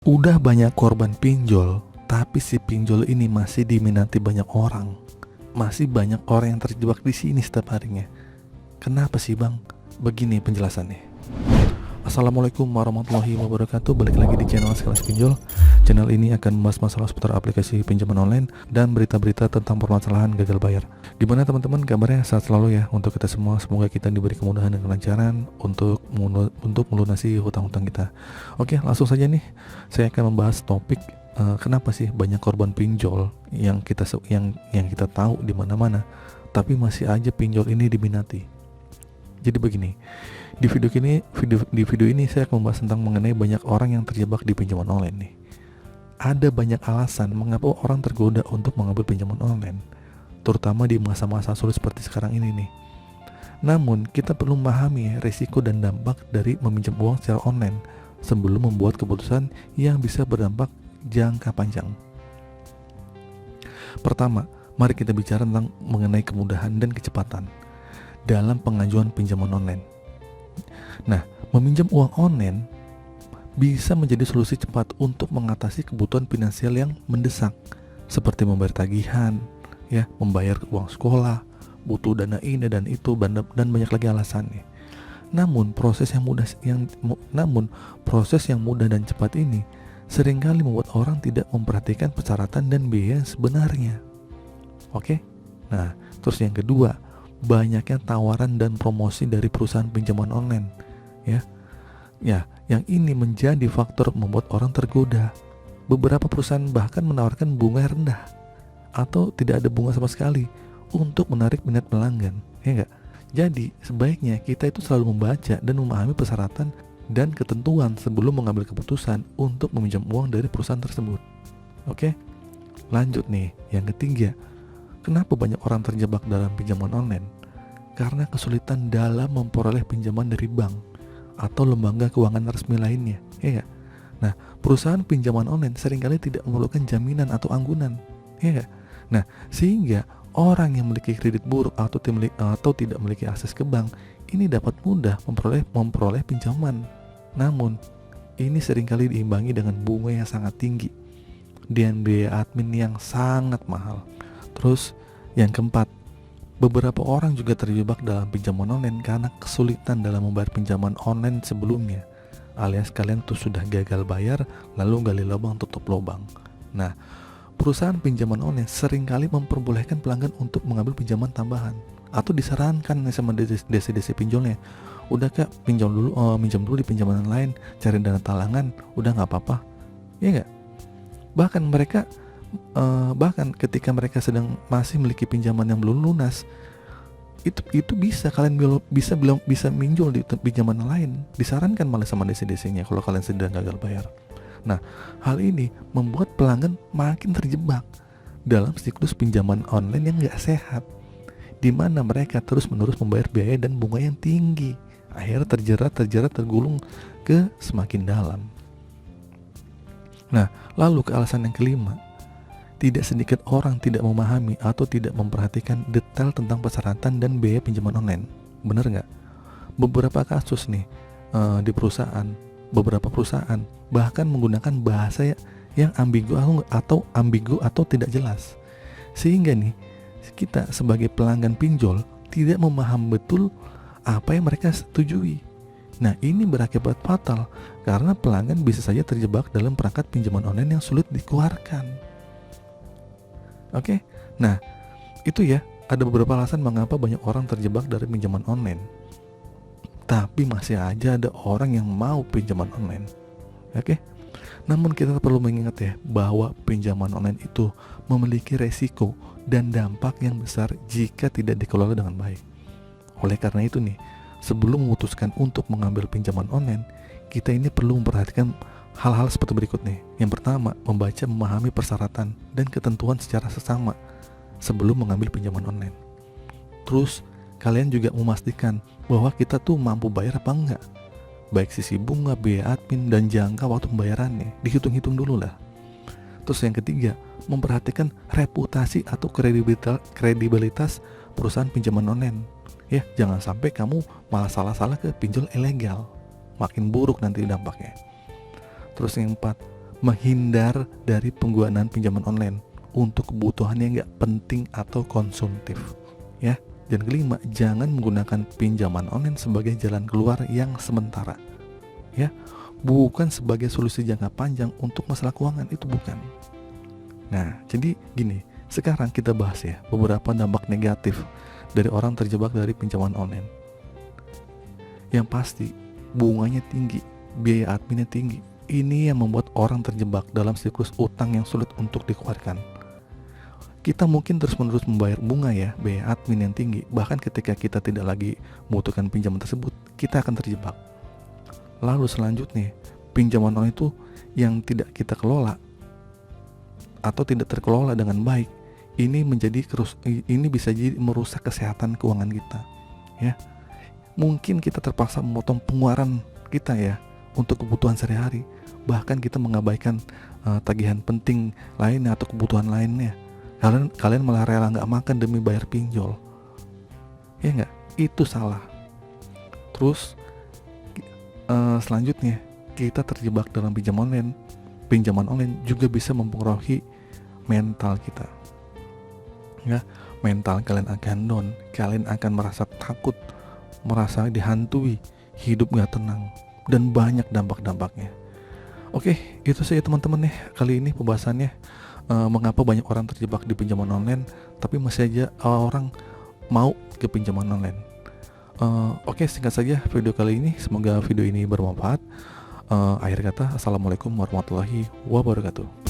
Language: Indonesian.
Udah banyak korban pinjol, tapi si pinjol ini masih diminati banyak orang. Masih banyak orang yang terjebak di sini setiap harinya. Kenapa sih bang? Begini penjelasannya. Assalamualaikum warahmatullahi wabarakatuh. Balik lagi di channel Sekelas Pinjol. Channel ini akan membahas masalah seputar aplikasi pinjaman online dan berita-berita tentang permasalahan gagal bayar. Gimana teman-teman kabarnya? Sehat selalu ya untuk kita semua. Semoga kita diberi kemudahan dan kelancaran untuk melunasi hutang-hutang kita. Oke, langsung saja nih. Saya akan membahas topik kenapa sih banyak korban pinjol yang kita tahu di mana-mana, tapi masih aja pinjol ini diminati. Jadi begini, di video ini saya akan membahas tentang mengenai banyak orang yang terjebak di pinjaman online nih. Ada banyak alasan mengapa orang tergoda untuk mengambil pinjaman online, terutama di masa-masa sulit seperti sekarang ini nih. Namun, kita perlu memahami risiko dan dampak dari meminjam uang secara online sebelum membuat keputusan yang bisa berdampak jangka panjang. Pertama, mari kita bicara tentang mengenai kemudahan dan kecepatan dalam pengajuan pinjaman online. Nah, meminjam uang online bisa menjadi solusi cepat untuk mengatasi kebutuhan finansial yang mendesak, seperti membayar tagihan, membayar uang sekolah, butuh dana ini dan itu, dan banyak lagi alasannya. Namun proses yang mudah dan cepat ini seringkali membuat orang tidak memperhatikan persyaratan dan biaya yang sebenarnya. Oke? Nah, terus yang kedua, banyaknya tawaran dan promosi dari perusahaan pinjaman online. Yang ini menjadi faktor membuat orang tergoda. Beberapa perusahaan bahkan menawarkan bunga yang rendah atau tidak ada bunga sama sekali untuk menarik minat pelanggan, ya enggak? Jadi, sebaiknya kita itu selalu membaca dan memahami persyaratan dan ketentuan sebelum mengambil keputusan untuk meminjam uang dari perusahaan tersebut. Oke? Lanjut nih, yang ketiga. Kenapa banyak orang terjebak dalam pinjaman online? Karena kesulitan dalam memperoleh pinjaman dari bank atau lembaga keuangan resmi lainnya, ya enggak? Nah, perusahaan pinjaman online seringkali tidak memerlukan jaminan atau anggunan, ya enggak? Nah, sehingga orang yang memiliki kredit buruk atau tidak memiliki akses ke bank ini dapat mudah memperoleh pinjaman. Namun, ini seringkali diimbangi dengan bunga yang sangat tinggi dan biaya admin yang sangat mahal. Terus, yang keempat, beberapa orang juga terjebak dalam pinjaman online karena kesulitan dalam membayar pinjaman online sebelumnya, alias kalian tuh sudah gagal bayar lalu gali lubang tutup lubang. Nah, perusahaan pinjaman online seringkali memperbolehkan pelanggan untuk mengambil pinjaman tambahan atau disarankan sama desi pinjolnya, udah kak minjam dulu di pinjaman lain, cari dana talangan, udah nggak apa-apa, ya nggak? Bahkan ketika mereka sedang masih memiliki pinjaman yang belum lunas, itu bisa kalian bisa minjol di pinjaman lain, disarankan malah sama desi-desinya kalau kalian sedang gagal bayar. Nah, hal ini membuat pelanggan makin terjebak dalam siklus pinjaman online yang gak sehat, di mana mereka terus-menerus membayar biaya dan bunga yang tinggi, akhirnya tergulung ke semakin dalam. Nah, lalu ke alasan yang kelima, tidak sedikit orang tidak memahami atau tidak memperhatikan detail tentang persyaratan dan biaya pinjaman online. Bener nggak? Beberapa kasus nih di beberapa perusahaan bahkan menggunakan bahasa yang ambigu atau tidak jelas, sehingga nih kita sebagai pelanggan pinjol tidak memahami betul apa yang mereka setujui. Nah, ini berakibat fatal karena pelanggan bisa saja terjebak dalam perangkat pinjaman online yang sulit dikeluarkan. Oke, nah itu ya, ada beberapa alasan mengapa banyak orang terjebak dari pinjaman online. Tapi masih aja ada orang yang mau pinjaman online. Oke, namun kita perlu mengingat ya bahwa pinjaman online itu memiliki resiko dan dampak yang besar jika tidak dikelola dengan baik. Oleh karena itu nih, sebelum memutuskan untuk mengambil pinjaman online, kita ini perlu memperhatikan hal-hal seperti berikut nih. Yang pertama, memahami persyaratan dan ketentuan secara seksama sebelum mengambil pinjaman online. Terus, kalian juga memastikan bahwa kita tuh mampu bayar apa enggak, baik sisi bunga, biaya admin, dan jangka waktu pembayarannya. Dihitung-hitung dulu lah. Terus yang ketiga, memperhatikan reputasi atau kredibilitas perusahaan pinjaman online. Ya, jangan sampai kamu malah salah-salah ke pinjol ilegal. Makin buruk nanti dampaknya. Terus yang 4, menghindar dari penggunaan pinjaman online untuk kebutuhan yang nggak penting atau konsumtif, ya. Dan kelima, jangan menggunakan pinjaman online sebagai jalan keluar yang sementara, ya, bukan sebagai solusi jangka panjang untuk masalah keuangan, itu bukan. Nah, jadi gini, sekarang kita bahas ya beberapa dampak negatif dari orang terjebak dari pinjaman online. Yang pasti, bunganya tinggi, biaya adminnya tinggi. Ini yang membuat orang terjebak dalam siklus utang yang sulit untuk dikeluarkan. Kita mungkin terus-menerus membayar bunga ya, biaya admin yang tinggi. Bahkan ketika kita tidak lagi membutuhkan pinjaman tersebut, kita akan terjebak. Lalu selanjutnya, pinjaman online itu yang tidak kita kelola atau tidak terkelola dengan baik, ini bisa jadi merusak kesehatan keuangan kita, ya. Mungkin kita terpaksa memotong pengeluaran kita ya untuk kebutuhan sehari-hari, bahkan kita mengabaikan tagihan penting lainnya atau kebutuhan lainnya. Kalian malah rela nggak makan demi bayar pinjol, ya nggak? Itu salah. Terus selanjutnya, kita terjebak dalam pinjaman online juga bisa mempengaruhi mental kita, ya. Mental kalian akan down, kalian akan merasa takut, merasa dihantui, hidup gak tenang, dan banyak dampak-dampaknya. Oke, itu saja teman-teman ya kali ini pembahasannya, mengapa banyak orang terjebak di pinjaman online tapi masih aja orang mau ke pinjaman online. Oke, singkat saja video kali ini, semoga video ini bermanfaat. Akhir kata, assalamualaikum warahmatullahi wabarakatuh.